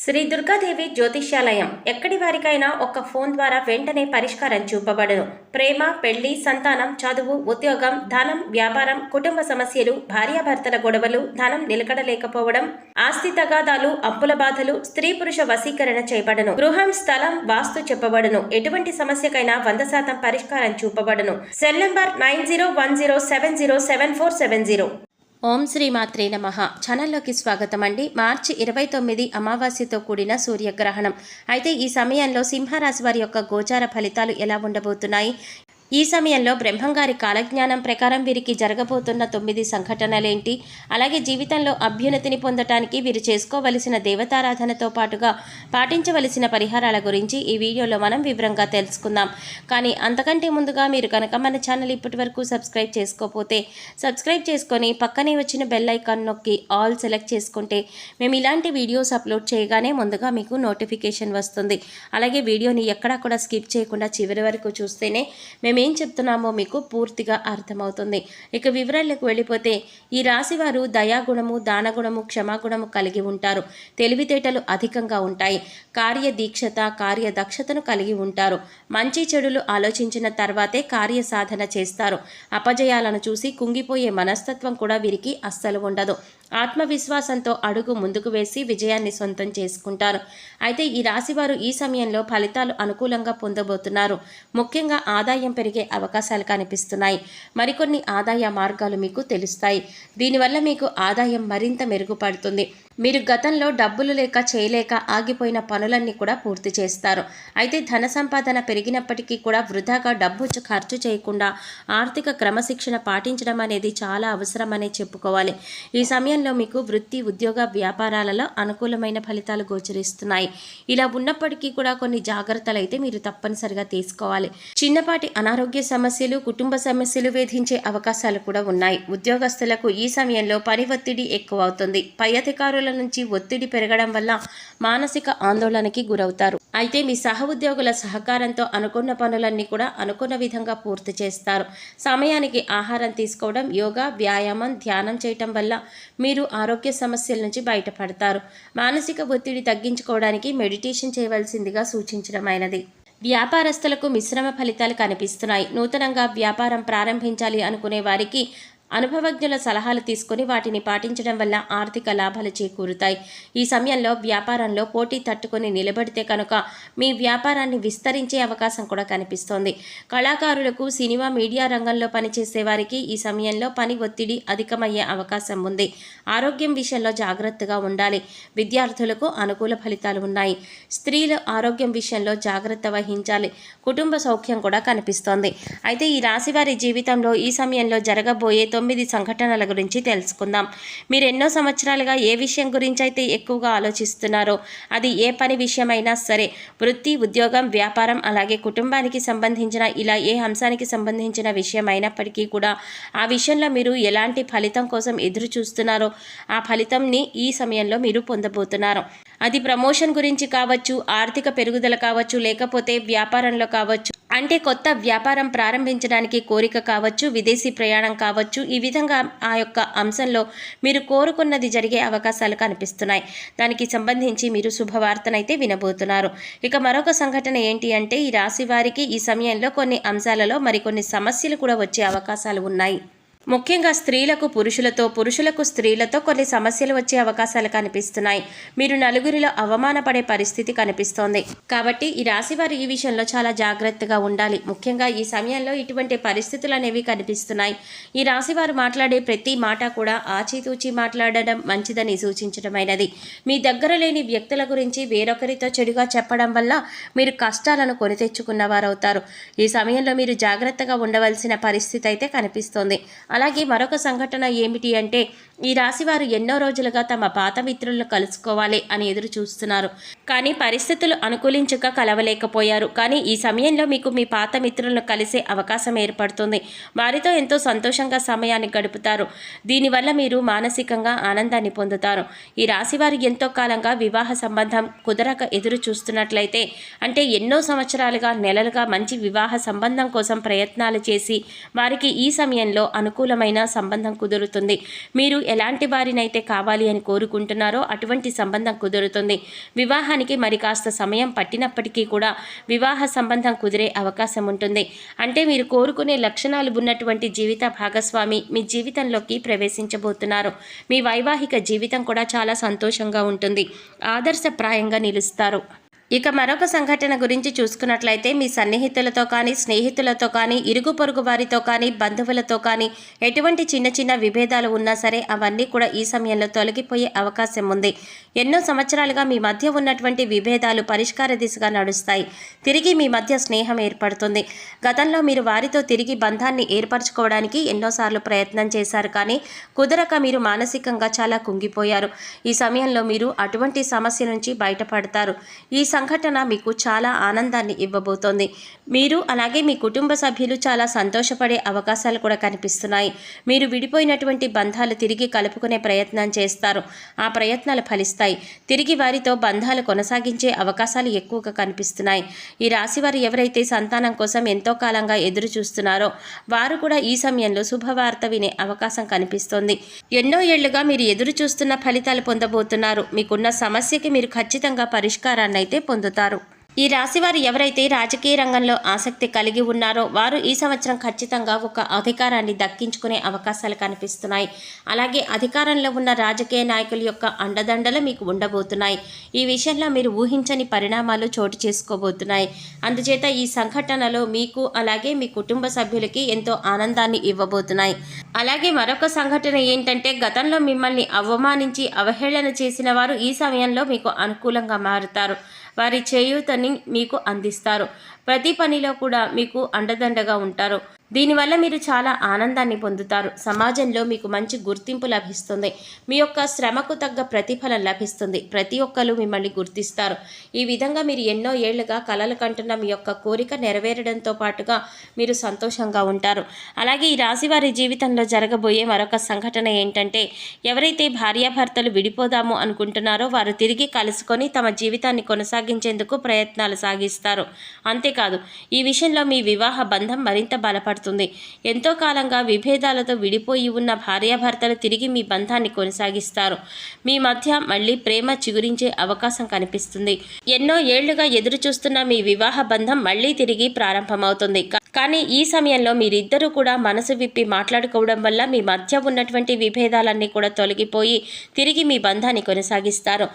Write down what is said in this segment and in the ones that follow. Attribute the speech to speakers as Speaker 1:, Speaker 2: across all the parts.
Speaker 1: శ్రీ దుర్గాదేవి జ్యోతిష్యాలయం ఎక్కడి వారికైనా ఒక్క ఫోన్ ద్వారా వెంటనే పరిష్కారం చూపబడును. ప్రేమ, పెళ్లి, సంతానం, చదువు, ఉద్యోగం, ధనం, వ్యాపారం, కుటుంబ సమస్యలు, భార్యాభర్తల గొడవలు, ధనం నిలకడలేకపోవడం, ఆస్తి తగాదాలు, అప్పుల బాధలు, స్త్రీ పురుష వశీకరణ చేయబడును. గృహం, స్థలం, వాస్తు చెప్పబడును. ఎటువంటి సమస్యకైనా 100% పరిష్కారం చూపబడును. Cell number 9010707470. ఓం శ్రీ మాత్రే నమః. ఛానల్లోకి స్వాగతం అండి. మార్చి 29 అమావాస్యతో కూడిన సూర్యగ్రహణం. అయితే ఈ సమయంలో సింహరాశి వారి యొక్క గోచార ఫలితాలు ఎలా ఉండబోతున్నాయి? ఈ సమయంలో బ్రహ్మంగారి కాలజ్ఞానం ప్రకారం వీరికి జరగబోతున్న 9 సంఘటనలేంటి, అలాగే జీవితంలో అభ్యున్నతిని పొందటానికి వీరు చేసుకోవలసిన దేవతారాధనతో పాటుగా పాటించవలసిన పరిహారాల గురించి ఈ వీడియోలో మనం వివరంగా తెలుసుకుందాం. కానీ అంతకంటే ముందుగా మీరు కనుక మన ఛానల్ ఇప్పటి వరకు సబ్స్క్రైబ్ చేసుకోకపోతే సబ్స్క్రైబ్ చేసుకొని పక్కనే వచ్చిన బెల్ ఐకాన్ నొక్కి ఆల్ సెలెక్ట్ చేసుకుంటే మేము ఇలాంటి వీడియోస్ అప్లోడ్ చేయగానే ముందుగా మీకు నోటిఫికేషన్ వస్తుంది. అలాగే వీడియోని ఎక్కడా కూడా స్కిప్ చేయకుండా చివరి వరకు చూస్తేనే మేము ఏం చెప్తున్నామో మీకు పూర్తిగా అర్థమవుతుంది. ఇక వివరాలకు వెళ్ళిపోతే ఈ రాశి వారు దయాగుణము, దానగుణము, క్షమాగుణము కలిగి ఉంటారు. తెలివితేటలు అధికంగా ఉంటాయి. కార్యదీక్షత, కార్యదక్షతను కలిగి ఉంటారు. మంచి చెడులు ఆలోచించిన తర్వాతే కార్య సాధన చేస్తారు. అపజయాలను చూసి కుంగిపోయే మనస్తత్వం కూడా వీరికి అస్సలు ఉండదు. ఆత్మవిశ్వాసంతో అడుగు ముందుకు వేసి విజయాన్ని సొంతం చేసుకుంటారు. అయితే ఈ రాశివారు ఈ సమయంలో ఫలితాలు అనుకూలంగా పొందబోతున్నారు. ముఖ్యంగా ఆదాయం పెరిగే అవకాశాలు కనిపిస్తున్నాయి. మరికొన్ని ఆదాయ మార్గాలు మీకు తెలుస్తాయి. దీనివల్ల మీకు ఆదాయం మరింత మెరుగుపడుతుంది. మీరు గతంలో డబ్బులు లేక చేయలేక ఆగిపోయిన పనులన్నీ కూడా పూర్తి చేస్తారు. అయితే ధన సంపాదన పెరిగినప్పటికీ కూడా వృధాగా డబ్బు ఖర్చు చేయకుండా ఆర్థిక క్రమశిక్షణ పాటించడం అనేది చాలా అవసరమనే చెప్పుకోవాలి. ఈ సమయంలో మీకు వృత్తి, ఉద్యోగ, వ్యాపారాలలో అనుకూలమైన ఫలితాలు గోచరిస్తున్నాయి. ఇలా ఉన్నప్పటికీ కూడా కొన్ని జాగ్రత్తలు అయితే మీరు తప్పనిసరిగా తీసుకోవాలి. చిన్నపాటి అనారోగ్య సమస్యలు, కుటుంబ సమస్యలు వేధించే అవకాశాలు కూడా ఉన్నాయి. ఉద్యోగస్తులకు ఈ సమయంలో పని ఒత్తిడి ఎక్కువ అవుతుంది. పై అధికారుల నుంచి ఒత్తిడి పెరగడం వల్ల మానసిక ఆందోళనకి గురవుతారు. అయితే మీ సహ ఉద్యోగుల సహకారంతో అనుకున్న పనులన్నీ కూడా అనుకున్న విధంగా పూర్తి చేస్తారు. సమయానికి ఆహారం తీసుకోవడం, యోగా, వ్యాయామం, ధ్యానం చేయటం వల్ల మీరు ఆరోగ్య సమస్యల నుంచి బయటపడతారు. మానసిక ఒత్తిడి తగ్గించుకోవడానికి మెడిటేషన్ చేయవలసిందిగా సూచించడమైనది. వ్యాపారస్తులకు మిశ్రమ ఫలితాలు కనిపిస్తున్నాయి. నూతనంగా వ్యాపారం ప్రారంభించాలి అనుకునే వారికి అనుభవజ్ఞుల సలహాలు తీసుకుని వాటిని పాటించడం వల్ల ఆర్థిక లాభాలు చేకూరుతాయి. ఈ సమయంలో వ్యాపారంలో పోటీ తట్టుకొని నిలబడితే కనుక మీ వ్యాపారాన్ని విస్తరించే అవకాశం కూడా కనిపిస్తోంది. కళాకారులకు, సినిమా, మీడియా రంగంలో పనిచేసే వారికి ఈ సమయంలో పని ఒత్తిడి అధికమయ్యే అవకాశం ఉంది. ఆరోగ్యం విషయంలో జాగ్రత్తగా ఉండాలి. విద్యార్థులకు అనుకూల ఫలితాలు ఉన్నాయి. స్త్రీల ఆరోగ్యం విషయంలో జాగ్రత్త వహించాలి. కుటుంబ సౌఖ్యం కూడా కనిపిస్తోంది. అయితే ఈ రాశివారి జీవితంలో ఈ సమయంలో జరగబోయే 9 సంఘటనల గురించి తెలుసుకుందాం. మీరు ఎన్నో సంవత్సరాలుగా ఏ విషయం గురించి అయితే ఎక్కువగా ఆలోచిస్తున్నారో, అది ఏ పని విషయమైనా సరే, వృత్తి, ఉద్యోగం, వ్యాపారం, అలాగే కుటుంబానికి సంబంధించిన ఇలా ఏ అంశానికి సంబంధించిన విషయం అయినప్పటికీ కూడా ఆ విషయంలో మీరు ఎలాంటి ఫలితం కోసం ఎదురు చూస్తున్నారో ఆ ఫలితంని ఈ సమయంలో మీరు పొందబోతున్నారు. అది ప్రమోషన్ గురించి కావచ్చు, ఆర్థిక పెరుగుదల కావచ్చు, లేకపోతే వ్యాపారంలో కావచ్చు, అంటే కొత్త వ్యాపారం ప్రారంభించడానికి కోరిక కావచ్చు, విదేశీ ప్రయాణం కావచ్చు. ఈ విధంగా ఆ యొక్క అంశంలో మీరు కోరుకున్నది జరిగే అవకాశాలు కనిపిస్తున్నాయి. దానికి సంబంధించి మీరు శుభవార్తనైతే వినబోతున్నారు. ఇక మరొక సంఘటన ఏంటి అంటే ఈ రాశి వారికి ఈ సమయంలో కొన్ని అంశాలలో మరికొన్ని సమస్యలు కూడా వచ్చే అవకాశాలు ఉన్నాయి. ముఖ్యంగా స్త్రీలకు పురుషులతో, పురుషులకు స్త్రీలతో కొన్ని సమస్యలు వచ్చే అవకాశాలు కనిపిస్తున్నాయి. మీరు నలుగురిలో అవమానపడే పరిస్థితి కనిపిస్తోంది. కాబట్టి ఈ రాశి వారు ఈ విషయంలో చాలా జాగ్రత్తగా ఉండాలి. ముఖ్యంగా ఈ సమయంలో ఇటువంటి పరిస్థితులు అనేవి కనిపిస్తున్నాయి. ఈ రాశి వారు మాట్లాడే ప్రతి మాట కూడా ఆచితూచి మాట్లాడడం మంచిదని సూచించడమైనది. మీ దగ్గర లేని వ్యక్తుల గురించి వేరొకరితో చెడుగా చెప్పడం వల్ల మీరు కష్టాలను కొని తెచ్చుకున్నవారవుతారు. ఈ సమయంలో మీరు జాగ్రత్తగా ఉండవలసిన పరిస్థితి అయితే కనిపిస్తోంది. అలాగే మరొక సంఘటన ఏమిటి అంటే ఈ రాశివారు ఎన్నో రోజులుగా తమ పాత మిత్రులను కలుసుకోవాలి అని ఎదురు చూస్తున్నారు. కానీ పరిస్థితులు అనుకూలించక కలవలేకపోయారు. కానీ ఈ సమయంలో మీకు మీ పాత మిత్రులను కలిసే అవకాశం ఏర్పడుతుంది. వారితో ఎంతో సంతోషంగా సమయాన్ని గడుపుతారు. దీనివల్ల మీరు మానసికంగా ఆనందాన్ని పొందుతారు. ఈ రాశివారు ఎంతో కాలంగా వివాహ సంబంధం కుదరక ఎదురు చూస్తున్నట్లయితే, అంటే ఎన్నో సంవత్సరాలుగా, నెలలుగా మంచి వివాహ సంబంధం కోసం ప్రయత్నాలు చేసి వారికి ఈ సమయంలో అనుకూలమైన సంబంధం కుదురుతుంది. మీరు ఎలాంటి వారినైతే కావాలి అని కోరుకుంటున్నారో అటువంటి సంబంధం కుదురుతుంది. వివాహానికి మరి కాస్త సమయం పట్టినప్పటికీ కూడా వివాహ సంబంధం కుదిరే అవకాశం ఉంటుంది. అంటే మీరు కోరుకునే లక్షణాలు ఉన్నటువంటి జీవిత భాగస్వామి మీ జీవితంలోకి ప్రవేశించబోతున్నారు. మీ వైవాహిక జీవితం కూడా చాలా సంతోషంగా ఉంటుంది. ఆదర్శప్రాయంగా నిలుస్తారు. ఇక మరొక సంఘటన గురించి చూసుకున్నట్లయితే మీ సన్నిహితులతో కానీ, స్నేహితులతో కానీ, ఇరుగు పొరుగు వారితో కానీ, బంధువులతో కానీ ఎటువంటి చిన్న చిన్న విభేదాలు ఉన్నా సరే అవన్నీ కూడా ఈ సమయంలో తొలగిపోయే అవకాశం ఉంది. ఎన్నో సంవత్సరాలుగా మీ మధ్య ఉన్నటువంటి విభేదాలు పరిష్కార దిశగా నడుస్తాయి. తిరిగి మీ మధ్య స్నేహం ఏర్పడుతుంది. గతంలో మీరు వారితో తిరిగి బంధాన్ని ఏర్పరచుకోవడానికి ఎన్నోసార్లు ప్రయత్నం చేశారు, కానీ కుదరక మీరు మానసికంగా చాలా కుంగిపోయారు. ఈ సమయంలో మీరు అటువంటి సమస్య నుంచి బయటపడతారు. ఈ సంఘటన మీకు చాలా ఆనందాన్ని ఇవ్వబోతోంది. మీరు అలాగే మీ కుటుంబ సభ్యులు చాలా సంతోషపడే అవకాశాలు కూడా కనిపిస్తున్నాయి. మీరు విడిపోయినటువంటి బంధాలు తిరిగి కలుపుకునే ప్రయత్నం చేస్తారు. ఆ ప్రయత్నాలు ఫలిస్తాయి. తిరిగి వారితో బంధాలు కొనసాగించే అవకాశాలు ఎక్కువగా కనిపిస్తున్నాయి. ఈ రాశివారు ఎవరైతే సంతానం కోసం ఎంతో కాలంగా ఎదురు చూస్తున్నారో వారు కూడా ఈ సమయంలో శుభవార్త వినే అవకాశం కనిపిస్తోంది. ఎన్నో ఏళ్లుగా మీరు ఎదురు చూస్తున్న ఫలితాలు పొందబోతున్నారు. మీకున్న సమస్యకి మీరు ఖచ్చితంగా పరిష్కారాన్ని అయితే పొందుతారు. ఈ రాశివారు ఎవరైతే రాజకీయ రంగంలో ఆసక్తి కలిగి ఉన్నారో వారు ఈ సంవత్సరం ఖచ్చితంగా ఒక అధికారాన్ని దక్కించుకునే అవకాశాలు కనిపిస్తున్నాయి. అలాగే అధికారంలో ఉన్న రాజకీయ నాయకుల యొక్క అండదండలు మీకు ఉండబోతున్నాయి. ఈ విషయంలో మీరు ఊహించని పరిణామాలు చోటు చేసుకోబోతున్నాయి. అందుచేత ఈ సంఘటనలో మీకు అలాగే మీ కుటుంబ సభ్యులకి ఎంతో ఆనందాన్ని ఇవ్వబోతున్నాయి. అలాగే మరొక సంఘటన ఏంటంటే గతంలో మిమ్మల్ని అవమానించి అవహేళన చేసిన వారు ఈ సమయంలో మీకు అనుకూలంగా మారుతారు. వారి చేయూతని మీకు అందిస్తారు. ప్రతి పనిలో కూడా మీకు అండదండగా ఉంటారు. దీనివల్ల మీరు చాలా ఆనందాన్ని పొందుతారు. సమాజంలో మీకు మంచి గుర్తింపు లభిస్తుంది. మీ యొక్క శ్రమకు తగ్గ ప్రతిఫలం లభిస్తుంది. ప్రతి ఒక్కరు మిమ్మల్ని గుర్తిస్తారు. ఈ విధంగా మీరు ఎన్నో ఏళ్లుగా కలలు కంటున్న మీ యొక్క కోరిక నెరవేరడంతో పాటుగా మీరు సంతోషంగా ఉంటారు. అలాగే ఈ రాశివారి జీవితంలో జరగబోయే మరొక సంఘటన ఏంటంటే ఎవరైతే భార్యాభర్తలు విడిపోదాము అనుకుంటున్నారో వారు తిరిగి కలుసుకొని తమ జీవితాన్ని కొనసాగించేందుకు ప్రయత్నాలు సాగిస్తారు. అంతేకాదు ఈ విషయంలో మీ వివాహ బంధం మరింత బలపడుతుంది. ఎంతో కాలంగా విభేదాలతో విడిపోయి ఉన్న భార్యాభర్తలు తిరిగి మీ బంధాన్ని కొనసాగిస్తారు. మీ మధ్య మళ్ళీ ప్రేమ చిగురించే అవకాశం కనిపిస్తుంది. ఎన్నో ఏళ్లుగా ఎదురు చూస్తున్న మీ వివాహ బంధం మళ్ళీ తిరిగి ప్రారంభమవుతుంది. కానీ ఈ సమయంలో మీరిద్దరూ కూడా మనసు విప్పి మాట్లాడుకోవడం వల్ల మీ మధ్య ఉన్నటువంటి విభేదాలన్నీ కూడా తొలగిపోయి తిరిగి మీ బంధాన్ని కొనసాగిస్తారు.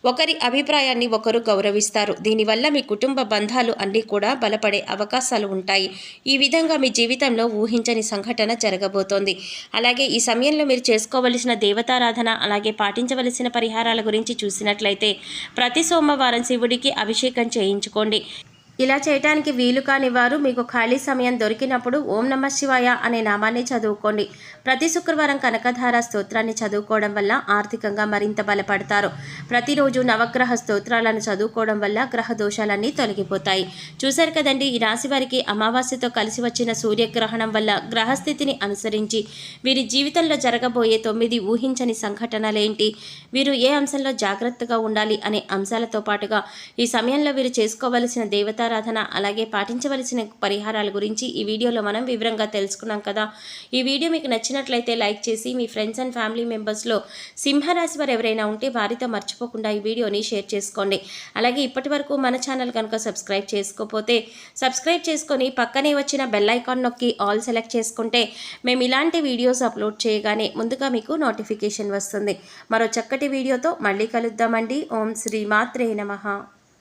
Speaker 1: ఒకరి అభిప్రాయాన్ని ఒకరు గౌరవిస్తారు. దీనివల్ల మీ కుటుంబ బంధాలు అన్నీ కూడా బలపడే అవకాశాలు ఉంటాయి. ఈ విధంగా మీ జీవితంలో ఊహించని సంఘటన జరగబోతోంది. అలాగే ఈ సమయంలో మీరు చేసుకోవలసిన దేవతారాధన అలాగే పాటించవలసిన పరిహారాల గురించి చూసినట్లయితే ప్రతి సోమవారం శివుడికి అభిషేకం చేయించుకోండి. ఇలా చేయడానికి వీలు కాని వారు మీకు ఖాళీ సమయం దొరికినప్పుడు ఓం నమః శివాయ అనే నామాన్ని చదువుకోండి. ప్రతి శుక్రవారం కనకధార స్తోత్రాన్ని చదువుకోవడం వల్ల ఆర్థికంగా మరింత బలపడతారు. ప్రతిరోజు నవగ్రహ స్తోత్రాలను చదువుకోవడం వల్ల గ్రహ దోషాలన్నీ తొలగిపోతాయి. చూశారు కదండి, ఈ రాశి వారికి అమావాస్యతో కలిసి వచ్చిన సూర్యగ్రహణం వల్ల గ్రహస్థితిని అనుసరించి వీరి జీవితంలో జరగబోయే 9 ఊహించని సంఘటనలేంటి, వీరు ఏ అంశంలో జాగ్రత్తగా ఉండాలి అనే అంశాలతో పాటుగా ఈ సమయంలో వీరు చేసుకోవలసిన దేవతారాధన అలాగే పాటించవలసిన పరిహారాల గురించి ఈ వీడియోలో మనం వివరంగా తెలుసుకున్నాం కదా. ఈ వీడియో మీకు నచ్చినట్లయితే లైక్ చేసి మీ ఫ్రెండ్స్ అండ్ ఫ్యామిలీ మెంబర్స్లో సింహరాశి వారు ఎవరైనా ఉంటే వారితో మర్చిపోకుండా ఈ వీడియోని షేర్ చేసుకోండి. అలాగే ఇప్పటి వరకు మన ఛానల్ కనుక సబ్స్క్రైబ్ చేసుకోకపోతే సబ్స్క్రైబ్ చేసుకొని పక్కనే వచ్చిన బెల్ ఐకాన్ నొక్కి ఆల్ సెలెక్ట్ చేసుకుంటే మేము ఇలాంటి వీడియోస్ అప్లోడ్ చేయగానే ముందుగా మీకు నోటిఫికేషన్ వస్తుంది. మరో చక్కటి వీడియోతో మళ్ళీ కలుద్దామండి. ఓం శ్రీ మాత్రే నమః.